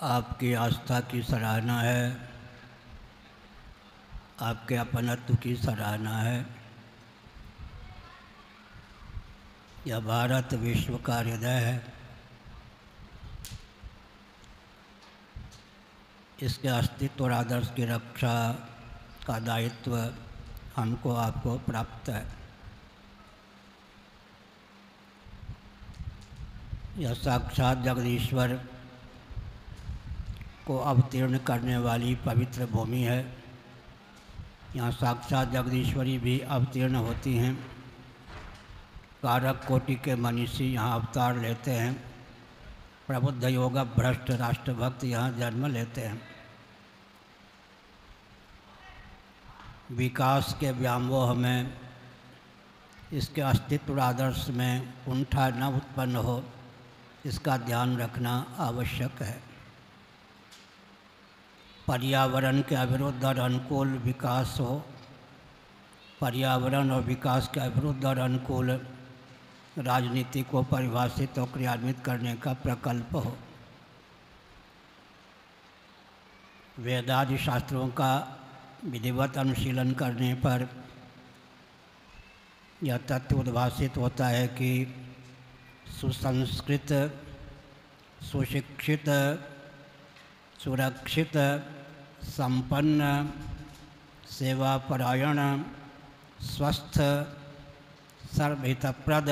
आपकी आस्था की सराहना है, आपके अपनत्व की सराहना है। यह भारत विश्व का हृदय है। इसके अस्तित्व और आदर्श की रक्षा का दायित्व हमको आपको प्राप्त है। यह साक्षात जगदीश्वर को अवतीर्ण करने वाली पवित्र भूमि है। यहाँ साक्षात जगदीश्वरी भी अवतीर्ण होती हैं। कारक कोटि के मनीषी यहाँ अवतार लेते हैं। प्रबुद्ध योग भ्रष्ट राष्ट्रभक्त यहाँ जन्म लेते हैं। विकास के व्यामोह में, इसके अस्तित्व और आदर्श में कुंठा न उत्पन्न हो, इसका ध्यान रखना आवश्यक है। पर्यावरण के अविरुद्ध और अनुकूल विकास हो, पर्यावरण और विकास के अविरुद्ध और अनुकूल राजनीति को परिभाषित और क्रियान्वित करने का प्रकल्प हो। वेदादि शास्त्रों का विधिवत अनुशीलन करने पर यह तथ्य उद्भासित होता है कि सुसंस्कृत, सुशिक्षित, सुरक्षित, संपन्न, सेवापरायण, स्वस्थ, सर्वहितप्रद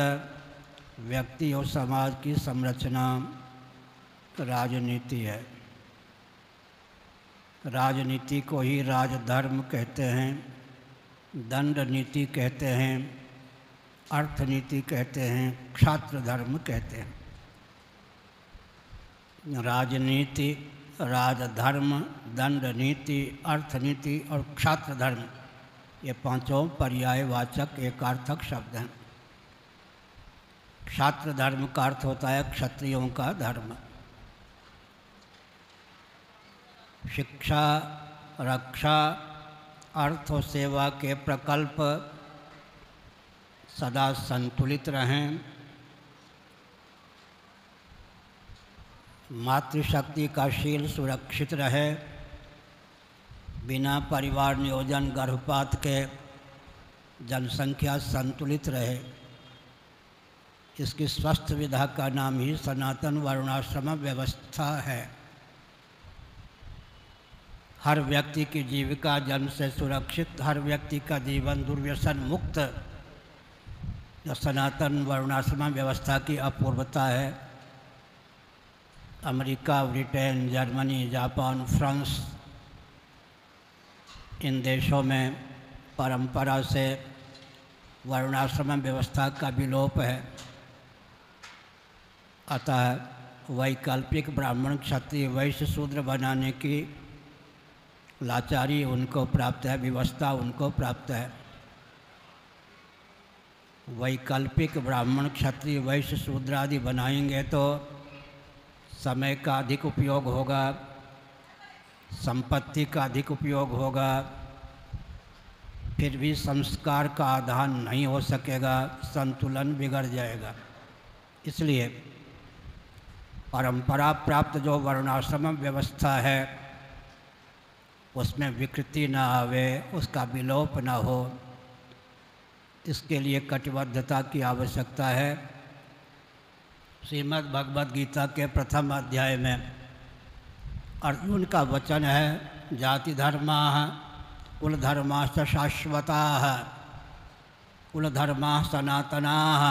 व्यक्ति और समाज की संरचना राजनीति है। राजनीति को ही राजधर्म कहते हैं, दंड नीति कहते हैं, अर्थनीति कहते हैं, क्षात्र धर्म कहते हैं। राजनीति, राजधर्म, दंड नीति, अर्थनीति और क्षात्र धर्म, ये पांचों पर्यायवाचक एकार्थक शब्द हैं। क्षात्र धर्म का अर्थ होता है क्षत्रियों का धर्म। शिक्षा, रक्षा, अर्थ और सेवा के प्रकल्प सदा संतुलित रहें। मातृशक्ति का शील सुरक्षित रहे। बिना परिवार नियोजन गर्भपात के जनसंख्या संतुलित रहे। इसकी स्वस्थ विधा का नाम ही सनातन वर्णाश्रम व्यवस्था है। हर व्यक्ति की जीविका जन्म से सुरक्षित, हर व्यक्ति का जीवन दुर्व्यसन मुक्त, यह सनातन वर्णाश्रम व्यवस्था की अपूर्वता है। America, Britain, Germany, Japan, France, इन देशों में परंपरा से वर्णाश्रम व्यवस्था का विलोप है। अतः वैकल्पिक ब्राह्मण, क्षत्रिय, वैश्य, शूद्र बनाने की लाचारी उनको प्राप्त है, व्यवस्था उनको प्राप्त है। वैकल्पिक ब्राह्मण, क्षत्रिय, वैश्य, शूद्र आदि बनाएंगे तो समय का अधिक उपयोग होगा, संपत्ति का अधिक उपयोग होगा, फिर भी संस्कार का आधान नहीं हो सकेगा, संतुलन बिगड़ जाएगा। इसलिए परंपरा प्राप्त जो वर्णाश्रम व्यवस्था है उसमें विकृति न आवे, उसका विलोप न हो, इसके लिए कटिबद्धता की आवश्यकता है। श्रीमद् भगवद गीता के प्रथम अध्याय में अर्जुन का वचन है, जाति धर्माः कुलधर्माश्च शाश्वताः कुलधर्माः सनातनाः।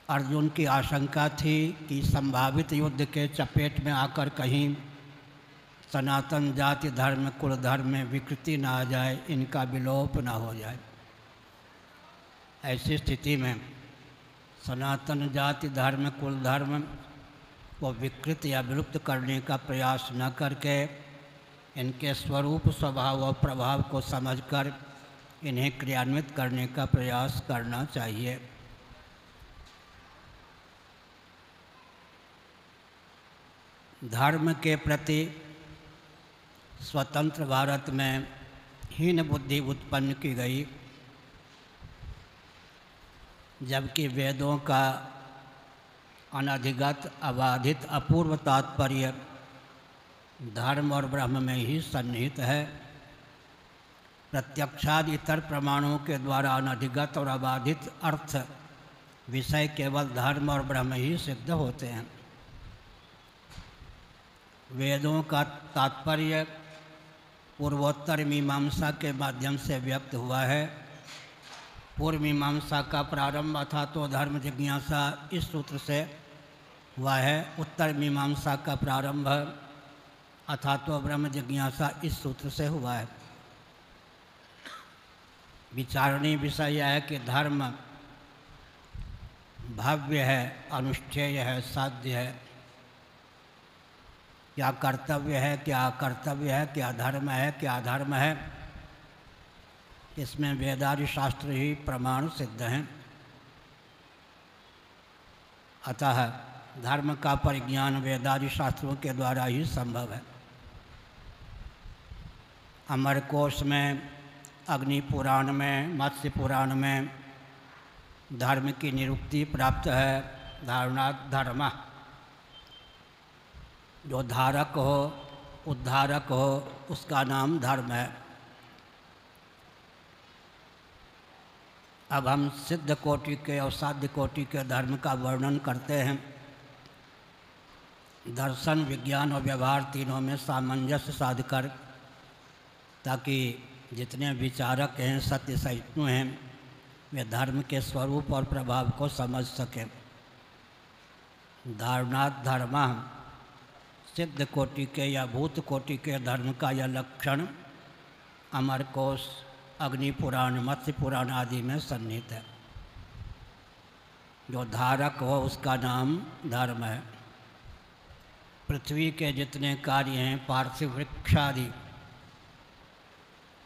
अर्जुन की आशंका थी कि संभावित युद्ध के चपेट में आकर कहीं सनातन जाति धर्म, कुल धर्म में विकृति न आ जाए, इनका विलोप न हो जाए। ऐसी स्थिति में सनातन जाति धर्म, कुल धर्म को विकृत या विलुप्त करने का प्रयास न करके इनके स्वरूप, स्वभाव और प्रभाव को समझकर इन्हें क्रियान्वित करने का प्रयास करना चाहिए। धर्म के प्रति स्वतंत्र भारत में हीन बुद्धि उत्पन्न की गई, जबकि वेदों का अनधिगत अबाधित अपूर्व तात्पर्य धर्म और ब्रह्म में ही सन्निहित है। प्रत्यक्षादि इतर प्रमाणों के द्वारा अनधिगत और अबाधित अर्थ विषय केवल धर्म और ब्रह्म ही सिद्ध होते हैं। वेदों का तात्पर्य पूर्वोत्तर मीमांसा के माध्यम से व्यक्त हुआ है। पूर्व मीमांसा का प्रारंभ अथा तो धर्म जिज्ञासा इस सूत्र से हुआ है। उत्तर मीमांसा का प्रारंभ अथा तो ब्रह्म जिज्ञासा इस सूत्र से हुआ है। विचारणीय विषय यह है कि धर्म भव्य है, अनुष्ठेय है, साध्य है। क्या कर्तव्य है, क्या अकर्तव्य है, क्या धर्म है, क्या अधर्म है, इसमें वेदादि शास्त्र ही प्रमाण सिद्ध हैं। अतः धर्म का परिज्ञान वेदादि शास्त्रों के द्वारा ही संभव है। अमरकोश में, अग्नि पुराण में, मत्स्य पुराण में धर्म की निरुक्ति प्राप्त है। धारणात् धर्म, जो धारक हो, उद्धारक हो, उसका नाम धर्म है। अब हम सिद्ध कोटि के और साध्य कोटि के धर्म का वर्णन करते हैं। दर्शन, विज्ञान और व्यवहार तीनों में सामंजस्य साध कर, ताकि जितने विचारक हैं, सत्य सहिष्णु हैं, वे धर्म के स्वरूप और प्रभाव को समझ सकें। धारणात् धर्म, सिद्ध कोटि के या भूत कोटि के धर्म का यह लक्षण अमरकोश, अग्नि पुराण, मत्स्य पुराण आदि में सन्निहित है। जो धारक हो उसका नाम धर्म है। पृथ्वी के जितने कार्य हैं, पार्थिव वृक्षादि,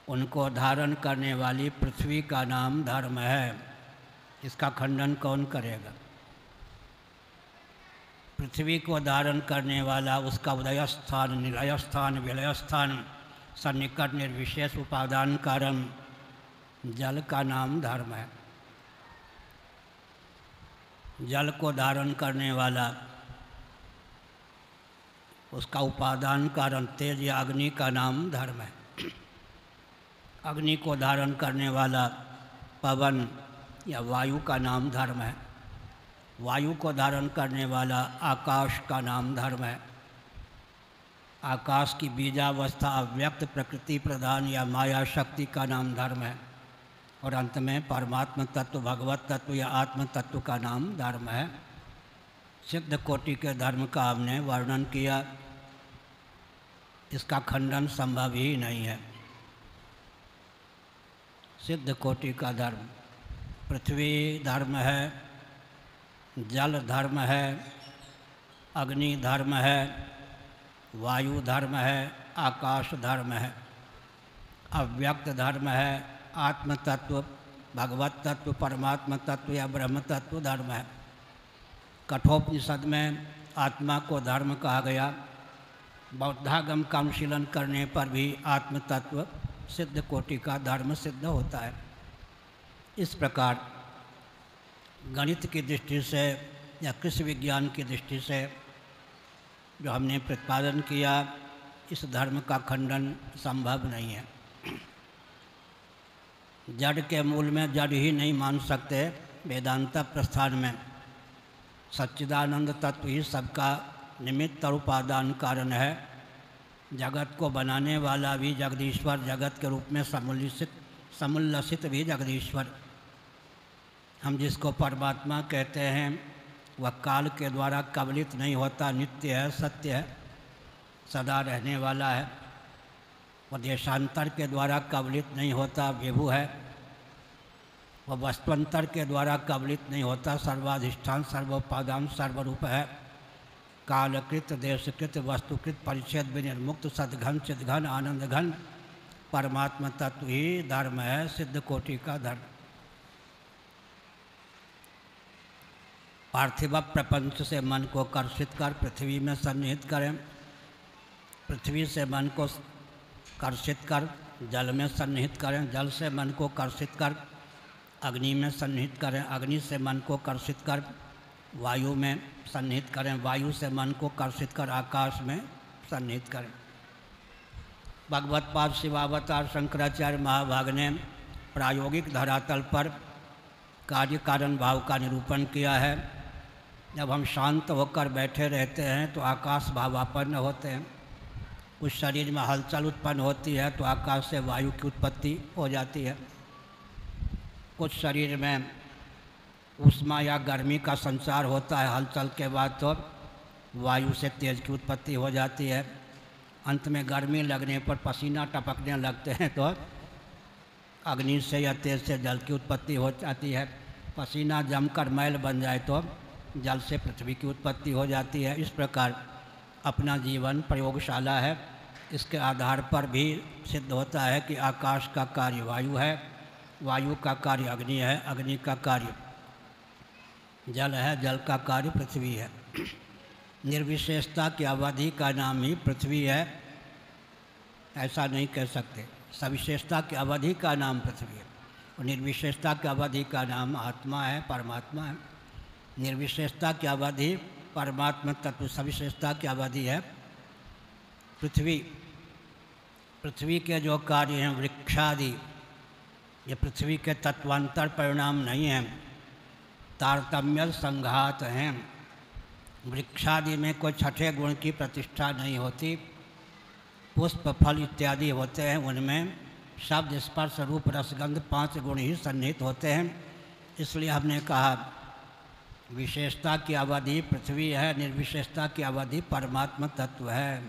उनको धारण करने वाली पृथ्वी का नाम धर्म है। इसका खंडन कौन करेगा? पृथ्वी को धारण करने वाला, उसका उदय स्थान, निलय स्थान, विलय स्थान, सन्निकट निर्विशेष उपादान कारण जल का नाम धर्म है। जल को धारण करने वाला, उसका उपादान कारण तेज या अग्नि का नाम धर्म है। अग्नि को धारण करने वाला पवन या वायु का नाम धर्म है। वायु को धारण करने वाला आकाश का नाम धर्म है। आकाश की बीजावस्था अव्यक्त प्रकृति प्रधान या माया शक्ति का नाम धर्म है। और अंत में परमात्म तत्व, भगवत तत्व या आत्म तत्व का नाम धर्म है। सिद्ध कोटि के धर्म का हमने वर्णन किया, इसका खंडन संभव ही नहीं है। सिद्ध कोटि का धर्म, पृथ्वी धर्म है, जल धर्म है, अग्नि धर्म है, वायु धर्म है, आकाश धर्म है, अव्यक्त धर्म है, आत्म तत्व, भगवत तत्व, परमात्मा तत्व या ब्रह्म तत्व धर्म है। कठोपनिषद में आत्मा को धर्म कहा गया। बौद्धागम का अनुशीलन करने पर भी आत्म तत्व सिद्ध कोटि का धर्म सिद्ध होता है। इस प्रकार गणित की दृष्टि से या कृषि विज्ञान की दृष्टि से जो हमने प्रतिपादन किया, इस धर्म का खंडन संभव नहीं है। जड़ के मूल में जड़ ही नहीं मान सकते। वेदांत प्रस्थान में सच्चिदानंद तत्व ही सबका निमित्त और उपादान कारण है। जगत को बनाने वाला भी जगदीश्वर, जगत के रूप में समुल्लसित भी जगदीश्वर। हम जिसको परमात्मा कहते हैं वह काल के द्वारा कबलित नहीं होता, नित्य है, सत्य है, सदा रहने वाला है। वह देशांतर के द्वारा कबलित नहीं होता, विभु है। वह वस्तुअंतर के द्वारा कबलित नहीं होता, सर्वाधिष्ठान, सर्वोपादान, सर्वरूप है। कालकृत, देशकृत, वस्तुकृत, परिच्छेद विनिर्मुक्त, सद्घन, चिद्घन, आनंद घन परमात्मा तत्व ही धर्म है, सिद्ध कोटि का धर्म। पार्थिव प्रपंच से मन को कर्षित कर पृथ्वी में सन्निहित करें, पृथ्वी से मन को कर्षित कर जल में सन्निहित करें, जल से मन को कर्षित कर अग्नि में सन्निहित करें, अग्नि से मन को कर्षित कर वायु में सन्निहित करें, वायु से मन को कर्षित कर आकाश में सन्निहित करें। भगवत पाद शिवावतार शंकराचार्य महाभाग ने प्रायोगिक धरातल पर कार्य कारण भाव का निरूपण किया है। जब हम शांत होकर बैठे रहते हैं तो आकाश भावापन्न होते हैं। कुछ शरीर में हलचल उत्पन्न होती है तो आकाश से वायु की उत्पत्ति हो जाती है। कुछ शरीर में ऊष्मा या गर्मी का संचार होता है, हलचल के बाद तो वायु से तेज की उत्पत्ति हो जाती है। अंत में गर्मी लगने पर पसीना टपकने लगते हैं तो अग्नि से या तेज से जल की उत्पत्ति हो जाती है। पसीना जमकर मैल बन जाए तो जल से पृथ्वी की उत्पत्ति हो जाती है। इस प्रकार अपना जीवन प्रयोगशाला है। इसके आधार पर भी सिद्ध होता है कि आकाश का कार्य वायु है, वायु का कार्य अग्नि है, अग्नि का कार्य जल है, जल का कार्य पृथ्वी है। निर्विशेषता की अवधि का नाम ही पृथ्वी है, ऐसा नहीं कह सकते। सविशेषता की अवधि का नाम पृथ्वी है और निर्विशेषता की अवधि का नाम आत्मा है, परमात्मा है। निर्विशेषता की अवधि परमात्मा तत्व, सविशेषता की अवधि है पृथ्वी। पृथ्वी के जो कार्य हैं वृक्षादि, ये पृथ्वी के तत्वांतर परिणाम नहीं हैं, तारतम्य संघात हैं। वृक्षादि में कोई छठे गुण की प्रतिष्ठा नहीं होती। पुष्प फल इत्यादि होते हैं, उनमें शब्द स्पर्श रूप रसगंध 5 गुण ही सन्निहित होते हैं। इसलिए हमने कहा विशेषता की अवधि पृथ्वी है, निर्विशेषता की अवधि परमात्मा तत्व है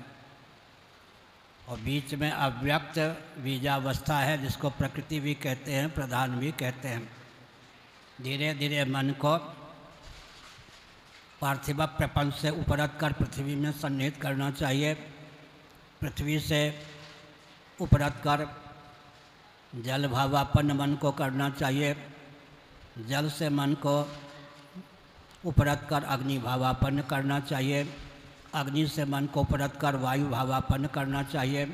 और बीच में अव्यक्त बीजावस्था है जिसको प्रकृति भी कहते हैं, प्रधान भी कहते हैं। धीरे धीरे मन को पार्थिव प्रपंच से उपरत कर पृथ्वी में सन्निहित करना चाहिए। पृथ्वी से उपरत कर जल भावापन्न मन को करना चाहिए। जल से मन को उपरत कर अग्नि भावापन्न करना चाहिए। अग्नि से मन को उपरत कर वायु भावापन्न करना चाहिए।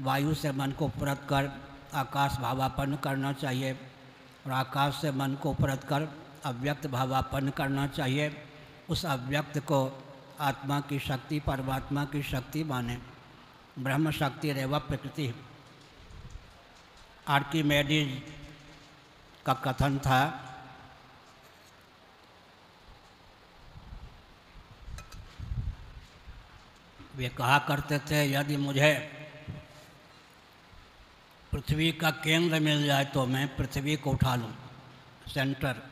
वायु से मन को उपरत कर आकाश भावापन्न करना चाहिए और आकाश से मन को उपरत कर अव्यक्त भावापन्न करना चाहिए। उस अव्यक्त को आत्मा की शक्ति, परमात्मा की शक्ति माने। ब्रह्म शक्ति रेव प्रकृति। आर्किमेडीज का कथन था, वे कहा करते थे यदि मुझे पृथ्वी का केंद्र मिल जाए तो मैं पृथ्वी को उठा लूँ, सेंटर।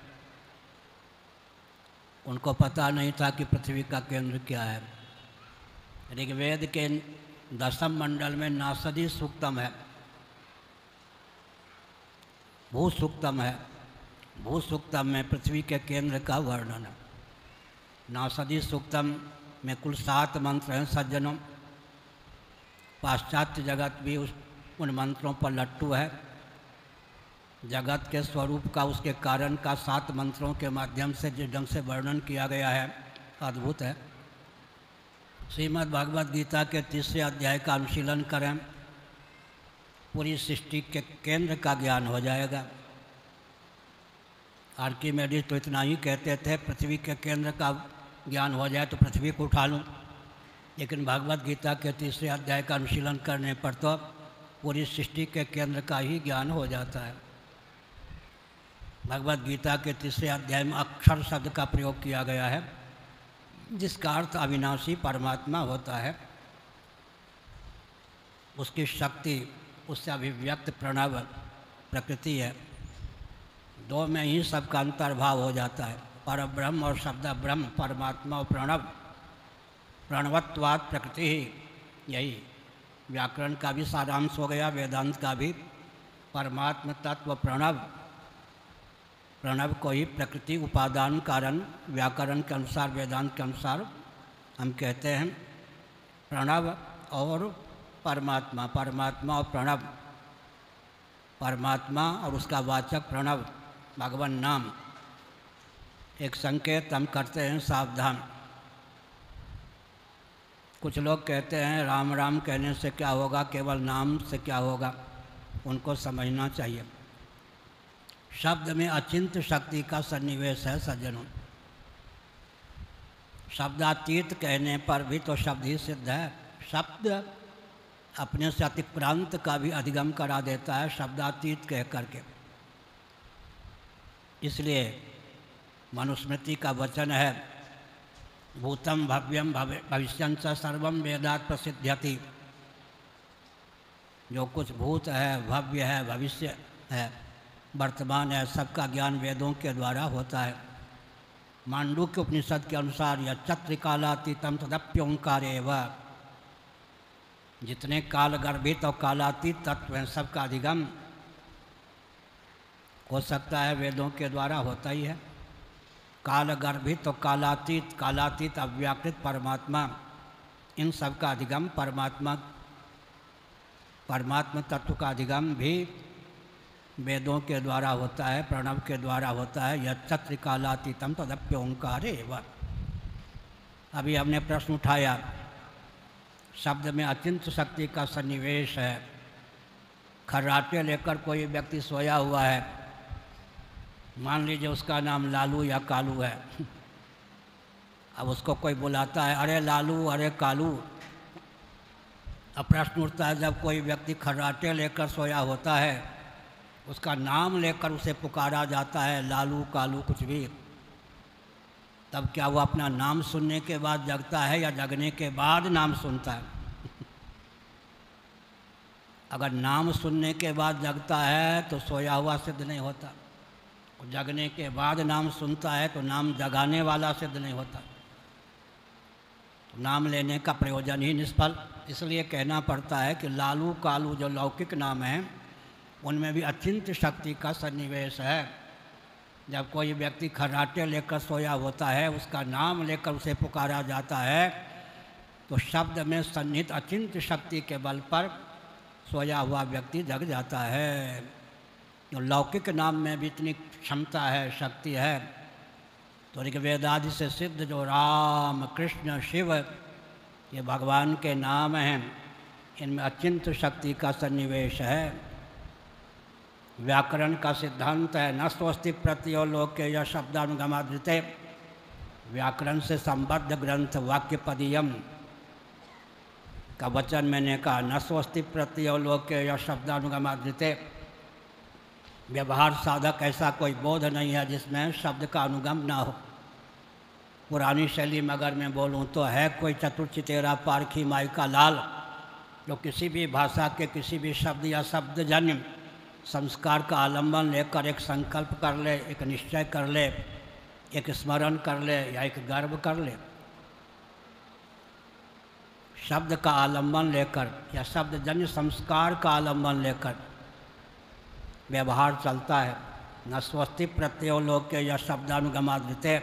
उनको पता नहीं था कि पृथ्वी का केंद्र क्या है। ऋग्वेद के 10वें मंडल में नासदी सूक्तम है, भू सूक्तम है। भू सूक्तम में पृथ्वी के केंद्र का वर्णन है। नासदी सूक्तम में कुल 7 मंत्र हैं सज्जनों। पाश्चात्य जगत भी उन मंत्रों पर लट्टू है। जगत के स्वरूप का, उसके कारण का 7 मंत्रों के माध्यम से जिस ढंग से वर्णन किया गया है अद्भुत है। श्रीमद् भगवद गीता के 3रे अध्याय का अनुशीलन करें, पूरी सृष्टि के केंद्र का ज्ञान हो जाएगा। आर्किमेडीज तो इतना ही कहते थे पृथ्वी के केंद्र का ज्ञान हो जाए तो पृथ्वी को उठा लूँ, लेकिन भगवद गीता के 3रे अध्याय का अनुशीलन करने पर तो पूरी सृष्टि के केंद्र का ही ज्ञान हो जाता है। भगवद गीता के 3रे अध्याय में अक्षर शब्द का प्रयोग किया गया है जिसका अर्थ अविनाशी परमात्मा होता है। उसकी शक्ति, उससे अभिव्यक्त प्रणव प्रकृति है। 2 में ही सबका अंतर्भाव हो जाता है। परब्रह्म और शब्द ब्रह्म, परमात्मा और प्रणव, प्रणवत्वात् प्रकृति ही। यही व्याकरण का भी सारांश हो गया, वेदांत का भी। परमात्मा तत्व प्रणव, प्रणव को ही प्रकृति उपादान कारण व्याकरण के अनुसार, वेदांत के अनुसार हम कहते हैं। प्रणव और परमात्मा, परमात्मा और प्रणव, परमात्मा और उसका वाचक प्रणव, भगवान नाम। एक संकेत हम करते हैं, सावधान। कुछ लोग कहते हैं राम राम कहने से क्या होगा, केवल नाम से क्या होगा। उनको समझना चाहिए शब्द में अचिंत्य शक्ति का सन्निवेश है सज्जनों। शब्दातीत कहने पर भी तो शब्द ही सिद्ध है। शब्द अपने से अतिक्रांत का भी अधिगम करा देता है शब्दातीत कह करके। इसलिए मनुस्मृति का वचन है, भूतम भव्यम भविष्यं च सर्वम वेदात् प्रसिद्ध्यति। जो कुछ भूत है, भव्य है, भविष्य है, वर्तमान है, सबका ज्ञान वेदों के द्वारा होता है। मांडूक्य उपनिषद के अनुसार यह चत्रिकालातीतम तदप्योंकारेव, जितने कालगर्भित और कालातीत तत्व हैं सबका अधिगम हो सकता है, वेदों के द्वारा होता ही है। कालगर्भित और कालातीत, कालातीत अव्याकृत परमात्मा, इन सब का अधिगम परमात्मा तत्व का अधिगम भी वेदों के द्वारा होता है, प्रणव के द्वारा होता है। यह चत्रिकालातीतम तदप्योंकारेव। अभी हमने प्रश्न उठाया, शब्द में अचिंत्य शक्ति का सन्निवेश है। खर्राटे लेकर कोई व्यक्ति सोया हुआ है, मान लीजिए उसका नाम लालू या कालू है। अब उसको कोई बुलाता है, अरे लालू, अरे कालू। अब प्रश्न उठता है, जब कोई व्यक्ति खर्राटे लेकर सोया होता है, उसका नाम लेकर उसे पुकारा जाता है, लालू कालू कुछ भी, तब क्या वो अपना नाम सुनने के बाद जगता है या जगने के बाद नाम सुनता है? अगर नाम सुनने के बाद जगता है तो सोया हुआ सिद्ध नहीं होता, और जगने के बाद नाम सुनता है तो नाम जगाने वाला सिद्ध नहीं होता। तो नाम लेने का प्रयोजन ही निष्फल। इसलिए कहना पड़ता है कि लालू कालू जो लौकिक नाम हैं उनमें भी अचिंत्य शक्ति का सन्निवेश है। जब कोई व्यक्ति खर्राटे लेकर सोया होता है, उसका नाम लेकर उसे पुकारा जाता है, तो शब्द में सन्निहित अचिंत्य शक्ति के बल पर सोया हुआ व्यक्ति जग जाता है। तो लौकिक नाम में भी इतनी क्षमता है, शक्ति है, तो ऋग्वेदादि से सिद्ध जो राम कृष्ण शिव ये भगवान के नाम हैं, इनमें अचिंत्य शक्ति का सन्निवेश है। व्याकरण का सिद्धांत है, न स्वस्ति प्रत्ययो लोके या शब्दानुगमादृते। व्याकरण से संबद्ध ग्रंथ वाक्यपदीयम का वचन मैंने कहा, न स्वस्ति प्रत्ययो लोके या शब्दानुगमादृते। व्यवहार साधक ऐसा कोई बोध नहीं है जिसमें शब्द का अनुगम ना हो। पुरानी शैली में अगर मैं बोलूँ तो है कोई चतुर्चितेरा पारखी माई का लाल, जो किसी भी भाषा के किसी भी शब्द या शब्दजन्य संस्कार का आलम्बन लेकर एक संकल्प कर ले, एक निश्चय कर ले, एक स्मरण कर ले या एक गर्व कर ले। शब्द का आलम्बन लेकर या शब्दजन्य संस्कार का आलम्बन लेकर व्यवहार चलता है। न स्वस्ति प्रत्ययो लोके या शब्दानुगमादृते।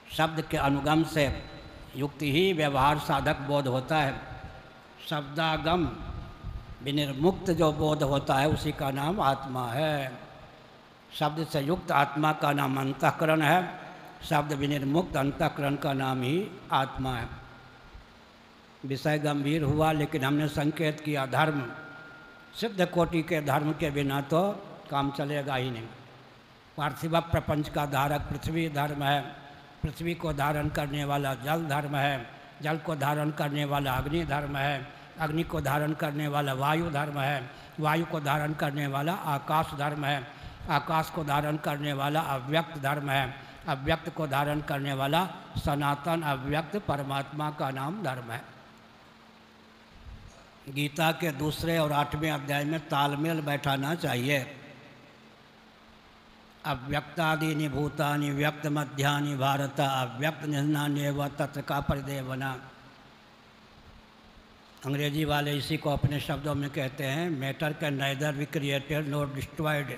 शब्द के अनुगम से युक्ति ही व्यवहार साधक बोध होता है। शब्दागम विनिर्मुक्त जो बोध होता है उसी का नाम आत्मा है। शब्द से युक्त आत्मा का नाम अंतःकरण है, शब्द विनिर्मुक्त अंतःकरण का नाम ही आत्मा है। विषय गंभीर हुआ, लेकिन हमने संकेत किया धर्म, सिद्ध कोटि के धर्म के बिना तो काम चलेगा ही नहीं। पार्थिव प्रपंच का धारक पृथ्वी धर्म है, पृथ्वी को धारण करने वाला जल धर्म है, जल को धारण करने वाला अग्नि धर्म है, अग्नि को धारण करने वाला वायु धर्म है, वायु को धारण करने वाला आकाश धर्म है, आकाश को धारण करने वाला अव्यक्त धर्म है, अव्यक्त को धारण करने वाला सनातन अव्यक्त परमात्मा का नाम धर्म है। गीता के 2 और 8वें अध्याय में तालमेल बैठाना चाहिए। अव्यक्तादीनि भूतानि व्यक्त मध्यानि भारत अव्यक्त निधनान्येव तत्र का परिदेवना। अंग्रेजी वाले इसी को अपने शब्दों में कहते हैं, matter can neither be created nor destroyed.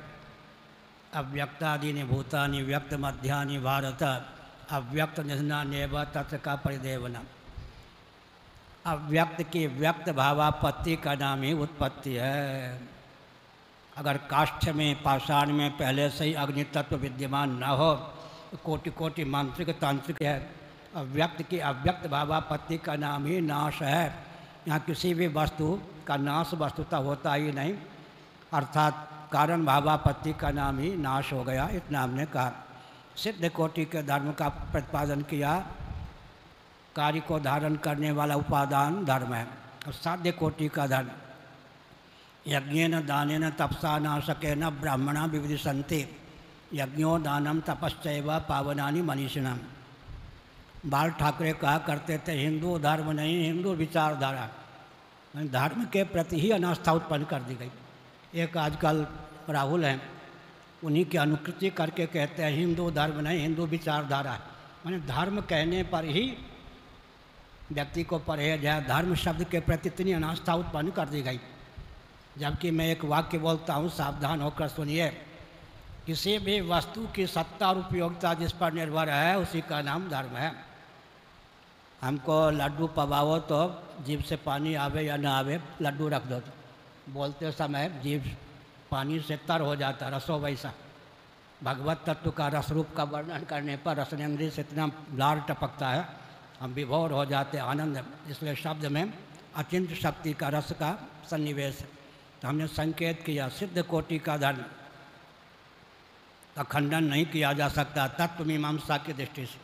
अव्यक्तादीनि भूतानि व्यक्त मध्यानि भारत अव्यक्त निधनान्येव तत्र का परिदेवना। अव्यक्त की व्यक्त भावापत्ति का नाम ही उत्पत्ति है। अगर काष्ठ में पाषाण में पहले से ही अग्नि तत्व विद्यमान न हो तो कोटि कोटि मांत्रिक तांत्रिक है। अव्यक्त की अव्यक्त भावापत्ति का नाम ही नाश है। यहाँ किसी भी वस्तु का नाश वस्तुतः होता ही नहीं, अर्थात कारण भावापत्ति का नाम ही नाश हो गया, इतना हमने कहा। सिद्ध कोटि के धर्म का प्रतिपादन किया कार्य को धारण करने वाला उपादान धर्म है। और साध्य कोटि का धर्म यज्ञेन दानेन तपसा नाशकेन ब्राह्मणा विविदिशन्ति यज्ञो दानम तपश्चैव पावनानि मनीषिणाम। बाल ठाकरे कहा करते थे हिंदू धर्म नहीं, हिंदू विचारधारा। धर्म के प्रति ही अनास्था उत्पन्न कर दी गई। एक आजकल राहुल हैं, उन्हीं की अनुकृति करके कहते हैं हिंदू धर्म नहीं, हिंदू विचारधारा। मैंने धर्म कहने पर ही व्यक्ति को परहेज है, धर्म शब्द के प्रति इतनी अनास्था उत्पन्न कर दी गई। जबकि मैं एक वाक्य बोलता हूँ, सावधान होकर सुनिए। किसी भी वस्तु की सत्ता और उपयोगिता जिस पर निर्भर है उसी का नाम धर्म है। हमको लड्डू पवाओ तो जीभ से पानी आवे या ना आवे, लड्डू रख दो तो बोलते समय जीभ पानी से तर हो जाता, रसो वैसा। भगवत तत्व का रस रूप का वर्णन करने पर रसनेन्द्रिय से इतना लार टपकता है, हम विभोर हो जाते आनंद। इसलिए शब्द में अचिंत शक्ति का रस का सन्निवेश है। तो हमने संकेत किया सिद्ध कोटि का धर्म का खंडन नहीं किया जा सकता तत्व मीमांसा की दृष्टि से।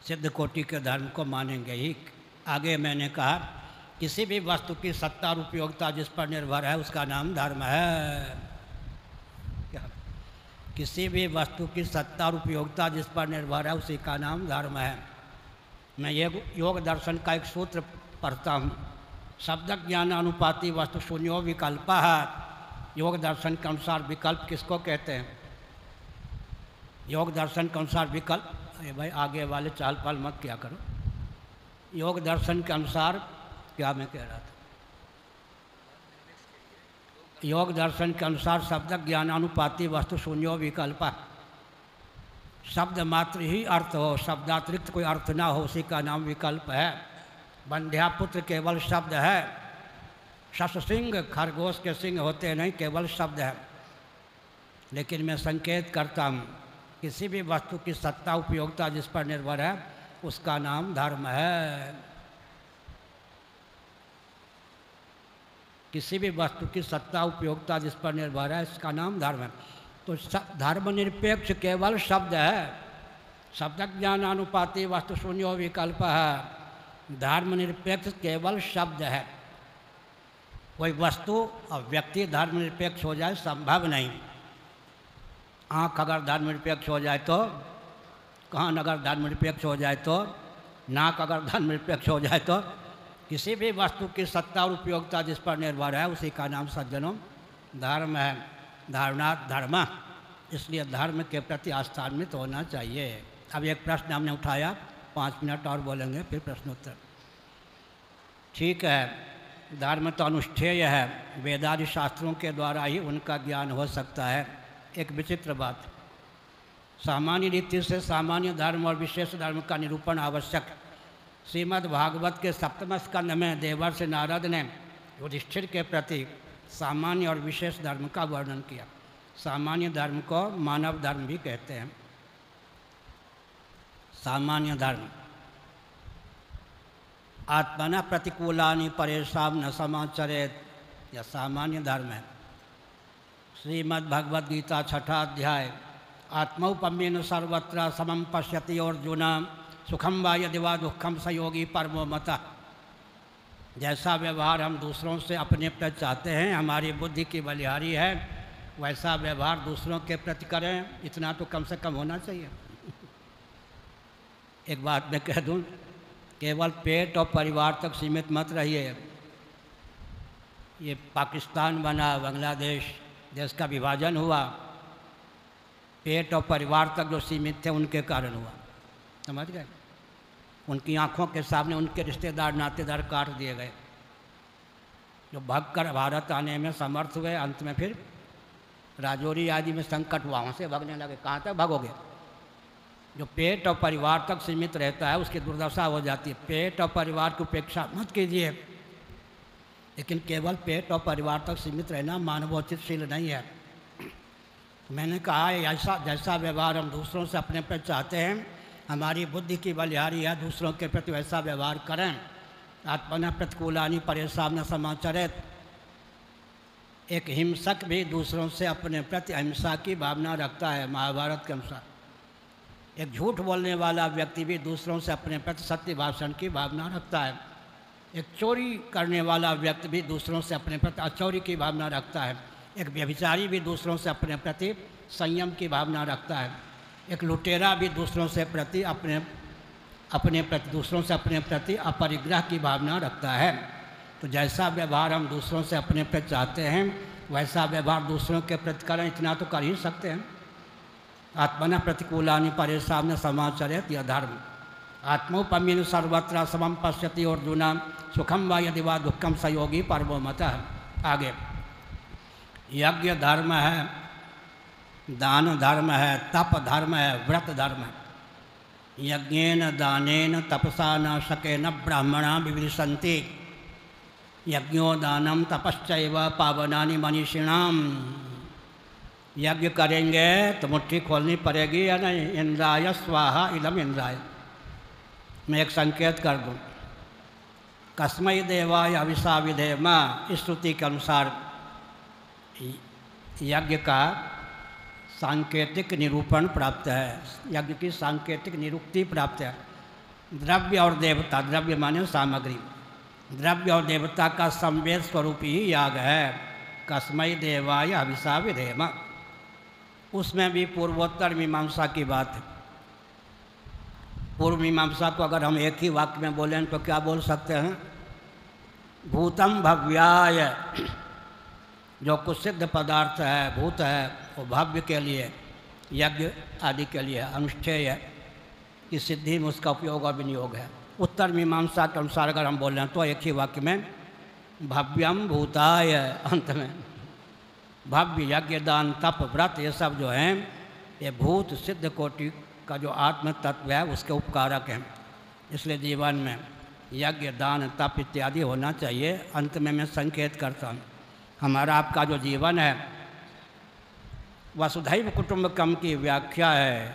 सिद्ध कोटि के धर्म को मानेंगे ही। आगे मैंने कहा किसी भी वस्तु की सत्ता और उपयोगिता जिस पर निर्भर है उसका नाम धर्म है। क्या? किसी भी वस्तु की सत्ता और उपयोगिता जिस पर निर्भर है उसी का नाम धर्म है। मैं ये योग दर्शन का एक सूत्र पढ़ता हूँ, शब्द ज्ञान अनुपाति वस्तु शून्यो विकल्प है। योग दर्शन के अनुसार विकल्प किसको कहते हैं? योग दर्शन के अनुसार विकल्प, अरे भाई आगे वाले चाल पाल मत क्या करो। योग दर्शन के अनुसार क्या मैं कह रहा था, योग दर्शन के अनुसार शब्द ज्ञानानुपाति वस्तु शून्यो विकल्प। शब्द मात्र ही अर्थ हो, शब्दातिरिक्त कोई अर्थ ना हो, उसी का नाम विकल्प है। बंध्यापुत्र केवल शब्द है, शश सिंह खरगोश के सिंह होते नहीं, केवल शब्द है। लेकिन मैं संकेत करता हूँ किसी भी वस्तु की सत्ता उपयोगिता जिस पर निर्भर है उसका नाम धर्म है। किसी भी वस्तु की सत्ता उपयोगिता जिस पर निर्भर है इसका नाम धर्म है। तो धर्म निरपेक्ष केवल शब्द है, शब्द ज्ञानानुपाति वस्तु शून्यो विकल्प है। धर्म निरपेक्ष केवल शब्द है। कोई वस्तु और व्यक्ति धर्म निरपेक्ष हो जाए संभव नहीं। आँख अगर धर्म निरपेक्ष हो जाए तो, कान अगर धर्म निरपेक्ष हो जाए तो, नाक अगर धर्म निरपेक्ष हो जाए तो, किसी भी वस्तु की सत्ता और उपयोगिता जिस पर निर्भर है उसी का नाम सज्जनों धर्म है। धारणात् धर्म, इसलिए धर्म के प्रति आस्थान्वित होना चाहिए। अब एक प्रश्न हमने उठाया, 5 मिनट और बोलेंगे फिर प्रश्नोत्तर। ठीक है, धर्म तो अनुष्ठेय है, वेदादि शास्त्रों के द्वारा ही उनका ज्ञान हो सकता है। एक विचित्र बात, सामान्य रीति से सामान्य धर्म और विशेष धर्म का निरूपण आवश्यक। श्रीमद् भागवत के 7वें स्कंद में देवर्ष नारद ने युधिष्ठिर के प्रति सामान्य और विशेष धर्म का वर्णन किया। सामान्य धर्म को मानव धर्म भी कहते हैं। सामान्य धर्म आत्मना प्रतिकूलानि परेशान न समाचरेत, यह सामान्य धर्म है। श्रीमद् भगवद गीता 6ठा अध्याय, आत्मौपम्येन सर्वत्र समं पश्यति अर्जुन सुखम वा यदि वा दुखम स योगी परमो मतः। जैसा व्यवहार हम दूसरों से अपने प्रति चाहते हैं, हमारी बुद्धि की बलिहारी है, वैसा व्यवहार दूसरों के प्रति करें, इतना तो कम से कम होना चाहिए। एक बात मैं कह दूं, केवल पेट और परिवार तक सीमित मत रहिए। ये पाकिस्तान बना, बांग्लादेश देश का विभाजन हुआ, पेट और परिवार तक जो सीमित थे उनके कारण हुआ, समझ गए। उनकी आंखों के सामने उनके रिश्तेदार नातेदार काट दिए गए। जो भागकर भारत आने में समर्थ हुए, अंत में फिर राजौरी आदि में संकट हुआ, वहाँ से भागने लगे। कहाँ तक भागोगे? जो पेट और परिवार तक सीमित रहता है उसकी दुर्दशा हो जाती है। पेट और परिवार की उपेक्षा मत कीजिए, लेकिन केवल पेट और परिवार तक सीमित रहना मानवोचितशील नहीं है। मैंने कहा ऐसा जैसा व्यवहार हम दूसरों से अपने पर चाहते हैं, हमारी बुद्धि की बलिहारी है, दूसरों के प्रति वैसा व्यवहार करें। आत्मना प्रतिकूलानि परेशान न समाचरेत। एक हिंसक भी दूसरों से अपने प्रति अहिंसा की भावना रखता है, महाभारत के अनुसार। एक झूठ बोलने वाला व्यक्ति भी दूसरों से अपने प्रति सत्य भाषण की भावना रखता है। एक चोरी करने वाला व्यक्ति भी दूसरों से अपने प्रति अचौरी की भावना रखता है। एक व्यभिचारी भी दूसरों से अपने प्रति संयम की भावना रखता है। एक लुटेरा भी दूसरों से दूसरों से अपने प्रति अपरिग्रह की भावना रखता है। तो जैसा व्यवहार हम दूसरों से अपने प्रति चाहते हैं वैसा व्यवहार दूसरों के प्रति करें, इतना तो कर ही सकते हैं। आत्मना प्रतिकूलानि परेशान समाचरेत यह धर्म आत्मोपमीन सर्वत्र समम पश्यति अर्जुन सुखम व यदि वा दुखम सहयोगी परमो मतः। आगे यज्ञ धर्म है, दान धर्म है, तप धर्म है, व्रत धर्म है। यज्ञेन दानेन तपसा न शकेन ब्राह्मणा विविशन्ति यज्ञो दानम तपश्चैव पावनानि मनीषिणाम। यज्ञ करेंगे तो मुट्ठी खोलनी पड़ेगी या नहीं। इंद्राय स्वाहा इदम इंद्राय। मैं एक संकेत कर दूँ, कस्मै देवाय हविषा विधेम, इस श्रुति के अनुसार यज्ञ का सांकेतिक निरूपण प्राप्त है, यज्ञ की सांकेतिक निरुक्ति प्राप्त है। द्रव्य और देवता, द्रव्य माने सामग्री, द्रव्य और देवता का संवेद स्वरूप ही याग है। कस्मै देवाय हविषा विधेम, उसमें भी पूर्वोत्तर मीमांसा की बात है। पूर्व मीमांसा को अगर हम एक ही वाक्य में बोलें तो क्या बोल सकते हैं? भूतम भव्याय, जो कुछ सिद्ध पदार्थ है, भूत है, वो भव्य के लिए, यज्ञ आदि के लिए अनुष्ठेय की सिद्धि में उसका उपयोग और विनियोग है। उत्तर मीमांसा के अनुसार अगर हम बोल रहे हैं तो एक ही वाक्य में भव्यम भूताय, अंत में भव्य यज्ञ दान तप व्रत ये सब जो हैं ये भूत सिद्ध कोटि का जो आत्म तत्व है उसके उपकारक हैं। इसलिए जीवन में यज्ञ दान तप इत्यादि होना चाहिए। अंत में मैं संकेत करता हूँ, हमारा आपका जो जीवन है वसुधैव कुटुंबकम की व्याख्या है।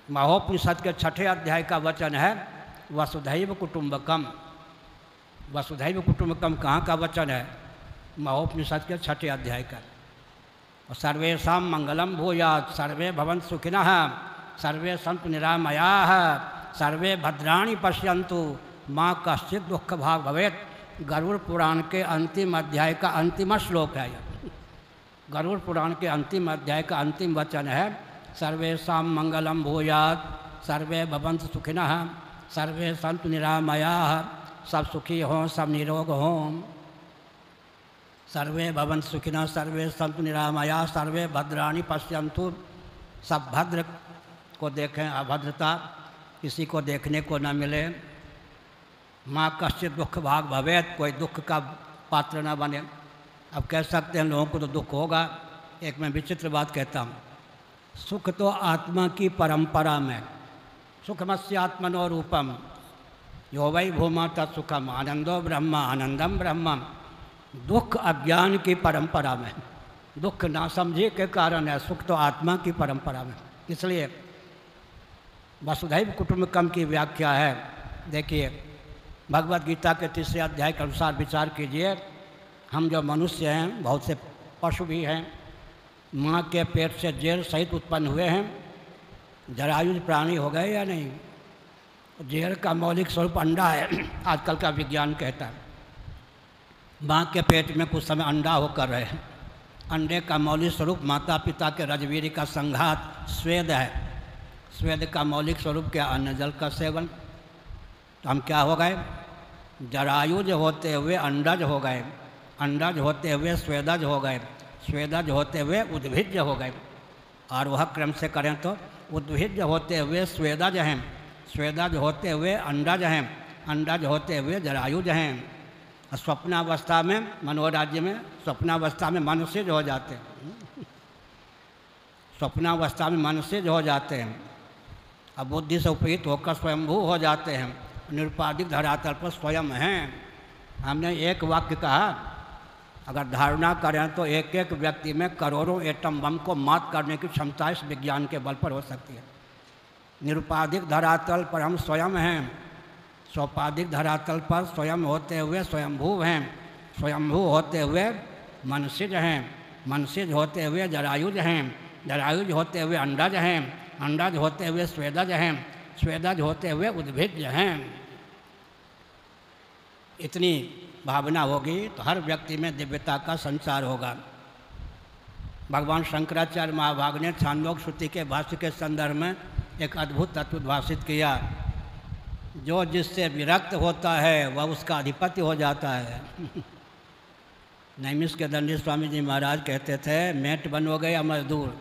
महोपनिषद के 6ठे अध्याय का वचन है वसुधैव कुटुंबकम। वसुधैव कुटुंबकम कहाँ का वचन है? महोपनिषद के 6ठे अध्याय का। और सर्वेषां मंगलम भूयात्, सर्वे भवन्तु सुखिनः, सर्वे सन्तु निरामयाः, सर्वे भद्राणि पश्यन्तु, माँ कश्चित् दुःख भाग भवेत्। गरुड़ पुराण के अंतिम अध्याय का अंतिम श्लोक है। गरुड़ पुराण के अंतिम अध्याय का अंतिम वचन है सर्वेषां मंगलम भूयात्, सर्वे भवन्तु सुखिनः, सर्वे सन्तु निरामयाः, सब सुखी हों, सब निरोग हों। सर्वे भवन्तु सुखिनः, सर्वे सन्तु निरामयाः, सर्वे भद्राणि पश्यन्तु, सब भद्र को देखें, अभद्रता किसी को देखने को न मिले। माँ कश्चित् दुख भाग भवेत्, कोई दुख का पात्र न बने। अब कह सकते हैं लोगों को तो दुख होगा। एक मैं विचित्र बात कहता हूँ, सुख तो आत्मा की परंपरा में, सुखमस्य आत्मनो रूपम यो वै भूमा तत्सुखम आनंदो ब्रह्म आनंदम ब्रह्म। दुख अज्ञान की परंपरा में, दुख नासमझी के कारण है, सुख तो आत्मा की परंपरा में। इसलिए वसुधैव कुटुंबकम की व्याख्या है। देखिए भगवद गीता के 3रे अध्याय के अनुसार विचार कीजिए। हम जो मनुष्य हैं, बहुत से पशु भी हैं, माँ के पेट से जेर सहित उत्पन्न हुए हैं, जरायुज प्राणी हो गए या नहीं? जेर का मौलिक स्वरूप अंडा है, आजकल का विज्ञान कहता है। माँ के पेट में कुछ समय अंडा होकर रहे। अंडे का मौलिक स्वरूप माता पिता के रजवीर का संघात स्वेद है। स्वेद का मौलिक स्वरूप क्या? अन्न जल का सेवन। तो हम क्या हो गए? जरायुज होते हुए अंडज हो गए, अंडज होते हुए स्वेदज हो गए, स्वेदज होते हुए उद्भिज हो गए। और वह क्रम से करें तो उद्भिज होते हुए स्वेदज हैं, स्वेदज होते हुए अंडज हैं, अंडज होते हुए जरायुज हैं। स्वप्नावस्था में, मनोराज्य में, स्वप्नावस्था में मनसिज हो जाते हैं, स्वप्नावस्था में मनसिज हो जाते हैं। अब बुद्धि से उपहित होकर स्वयंभू हो जाते हैं, निरुपाधिक धरातल पर स्वयं हैं। हमने एक वाक्य कहा, अगर धारणा करें तो एक एक व्यक्ति में करोड़ों एटम बम को मात करने की क्षमता इस विज्ञान के बल पर हो सकती है। निरुपाधिक धरातल पर हम स्वयं हैं, सोपाधिक धरातल पर स्वयं होते हुए स्वयंभू हैं, स्वयंभू होते हुए मनसिज हैं, मनसिज होते हुए जरायुज हैं, जरायुज होते हुए अंडज हैं, अंडज होते हुए स्वेदज हैं, स्वेदज होते हुए उद्भिज हैं। इतनी भावना होगी तो हर व्यक्ति में दिव्यता का संचार होगा। भगवान शंकराचार्य महाभाग ने छांदोग्य श्रुति के भाष्य के संदर्भ में एक अद्भुत तत्व उद्भाषित किया, जो जिससे विरक्त होता है वह उसका अधिपति हो जाता है। नैमिष के दंडी स्वामी जी महाराज कहते थे, मेट बनोगे या मजदूर।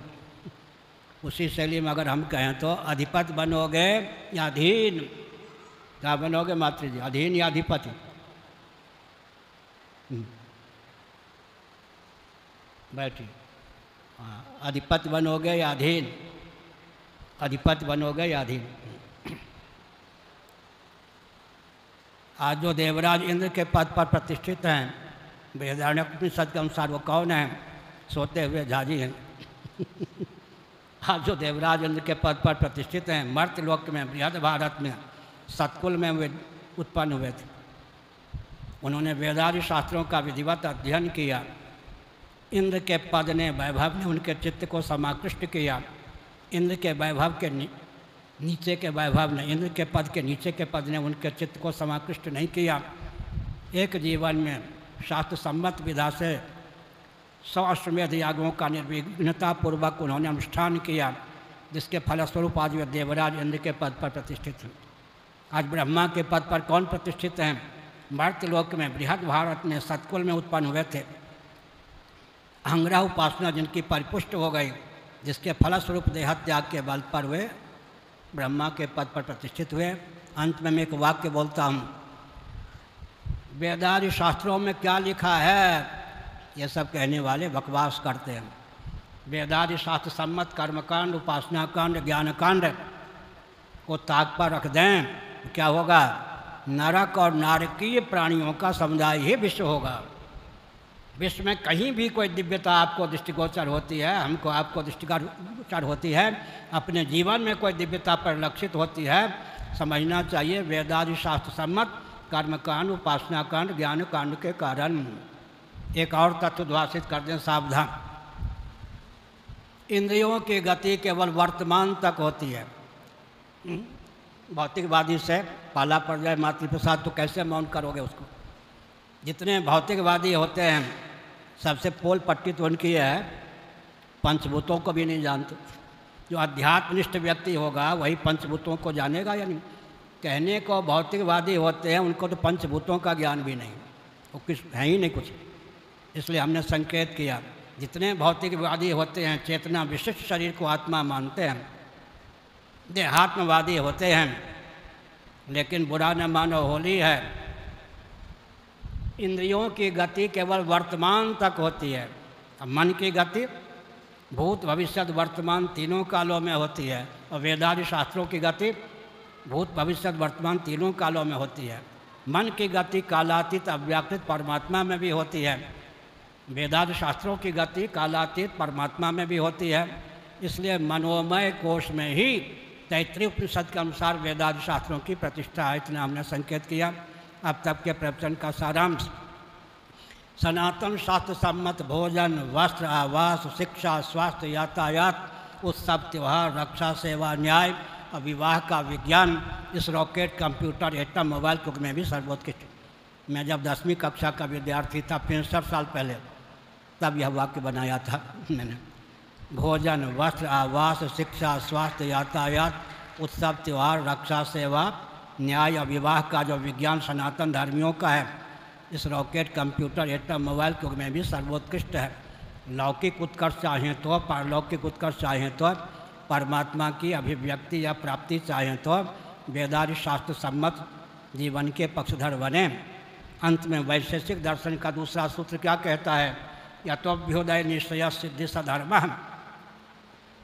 उसी शैली में अगर हम कहें तो अधिपति बनोगे या अधीन। क्या बनोगे मातृ जी, अधीन या अधिपति? बैठी। हाँ, अधिपति बनोगे या अधीन? अधिपति बनोगे या अधीन? आज जो देवराज इंद्र के पद पर प्रतिष्ठित हैं, बृहदारण्यकोपनिषद के अनुसार वो कौन है? सोते हुए झाजी हैं। आज जो देवराज इंद्र के पद पर प्रतिष्ठित हैं, मर्त्यलोक में, बृहद भारत में, सतकुल में वे उत्पन्न हुए थे। उन्होंने वेदादि शास्त्रों का विधिवत अध्ययन किया। इंद्र के पद ने, वैभव ने उनके चित्त को समाकृष्ट किया। इंद्र के वैभव के नीचे के वैभव ने, इंद्र के पद के नीचे के पद ने उनके चित्त को समाकृष्ट नहीं किया। एक जीवन में शास्त्र सम्मत विधा से 100 अश्वमेध यागों का निर्विघ्नता पूर्वक उन्होंने अनुष्ठान किया, जिसके फलस्वरूप आज वे देवराज इंद्र के पद पर प्रतिष्ठित हैं। आज ब्रह्मा के पद पर कौन प्रतिष्ठित हैं? मर्त्यलोक में, बृहद भारत में, सतकुल में उत्पन्न हुए थे। अहंग्रह उपासना जिनकी परिपुष्ट हो गई, जिसके फलस्वरूप देहत्याग के बल पर वे ब्रह्मा के पद पर प्रतिष्ठित हुए। अंत में मैं एक वाक्य बोलता हूँ, वेदादि शास्त्रों में क्या लिखा है, ये सब कहने वाले बकवास करते हैं। वेदादि शास्त्र सम्मत कर्मकांड, उपासना कांड, ज्ञान कांड को ताक पर रख दें, क्या होगा? नरक और नारकीय प्राणियों का समुदाय ही विश्व होगा। विश्व में कहीं भी कोई दिव्यता आपको दृष्टिगोचर होती है, हमको आपको दृष्टिगोचर होती है, अपने जीवन में कोई दिव्यता परिलक्षित होती है, समझना चाहिए वेदादि शास्त्र सम्मत कर्मकांड, उपासना कांड, ज्ञान कांड के कारण। एक और तत्व उद्भाषित कर दें, सावधान। इंद्रियों की गति केवल वर्तमान तक होती है। भौतिकवादी से पाला पड़ जाए मातृप्रसाद तो कैसे मौन करोगे उसको? जितने भौतिकवादी होते हैं सबसे पोल पट्टी तो उनकी है, पंचभूतों को भी नहीं जानते। जो अध्यात्मनिष्ठ व्यक्ति होगा वही पंचभूतों को जानेगा या नहीं? कहने को भौतिकवादी होते हैं, उनको तो पंचभूतों का ज्ञान भी नहीं, वो कुछ है ही नहीं कुछ। इसलिए हमने संकेत किया, जितने भौतिकवादी होते हैं चेतना विशिष्ट शरीर को आत्मा मानते हैं, देहात्मवादी होते हैं, लेकिन बुरा न मानो होली है। इंद्रियों की गति केवल वर्तमान तक होती है। अब मन की गति भूत भविष्य वर्तमान तीनों कालों में होती है, और वेदादि शास्त्रों की गति भूत भविष्य वर्तमान तीनों कालों में होती है। मन की गति कालातीत अव्याकृत परमात्मा में भी होती है। वेदादि शास्त्रों की गति कालातीत परमात्मा में भी होती है। इसलिए मनोमय कोश में ही तैत्तिरीय उपनिषद के अनुसार वेदादि शास्त्रों की प्रतिष्ठा है। इतना हमने संकेत किया। अब तक के प्रवचन का सारांश, सनातन शास्त्र सम्मत भोजन, वस्त्र, आवास, शिक्षा, स्वास्थ्य, यातायात, उत्सव, त्यौहार, रक्षा, सेवा, न्याय और विवाह का विज्ञान इस रॉकेट, कंप्यूटर, एटम, मोबाइल युग में भी सर्वोत्कृष्ट। मैं जब 10वीं कक्षा का विद्यार्थी था 65 साल पहले, तब यह वाक्य बनाया था मैंने। भोजन, वस्त्र, आवास, शिक्षा, स्वास्थ्य, यातायात, उत्सव, त्यौहार, रक्षा, सेवा, न्याय और विवाह का जो विज्ञान सनातन धर्मियों का है, इस रॉकेट, कंप्यूटर, एटम, मोबाइल युग में भी सर्वोत्कृष्ट है। लौकिक उत्कर्ष चाहें तो, पारलौकिक उत्कर्ष चाहें तो, परमात्मा की अभिव्यक्ति या प्राप्ति चाहें तो वेदादि शास्त्र सम्मत जीवन के पक्षधर बने। अंत में वैशेषिक दर्शन का दूसरा सूत्र क्या कहता है? यतोभ्युदय निश्चय सिद्धि सधर्म,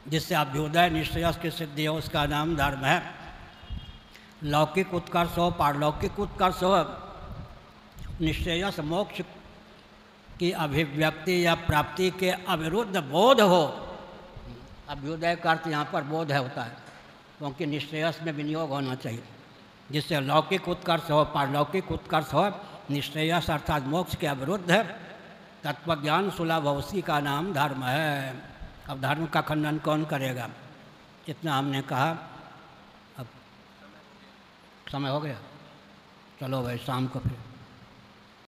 जिससे अभ्युदय निश्चय की सिद्धि हो उसका नाम धर्म है। लौकिक उत्कर्ष हो, पारलौकिक उत्कर्ष हो, निश्चय मोक्ष की अभिव्यक्ति या प्राप्ति के अविरुद्ध बोध हो। अभ्युदय का अर्थ यहाँ पर बोध है होता है, क्योंकि निश्चय में विनियोग होना चाहिए, जिससे लौकिक उत्कर्ष हो, पारलौकिक उत्कर्ष हो। निश्चय अर्थात मोक्ष के अविरुद्ध है। तत्वज्ञान सुलभ हो, उसी का नाम धर्म है। अब धर्म का खंडन कौन करेगा? जितना हमने कहा। अब समय हो गया, चलो भाई शाम को फिर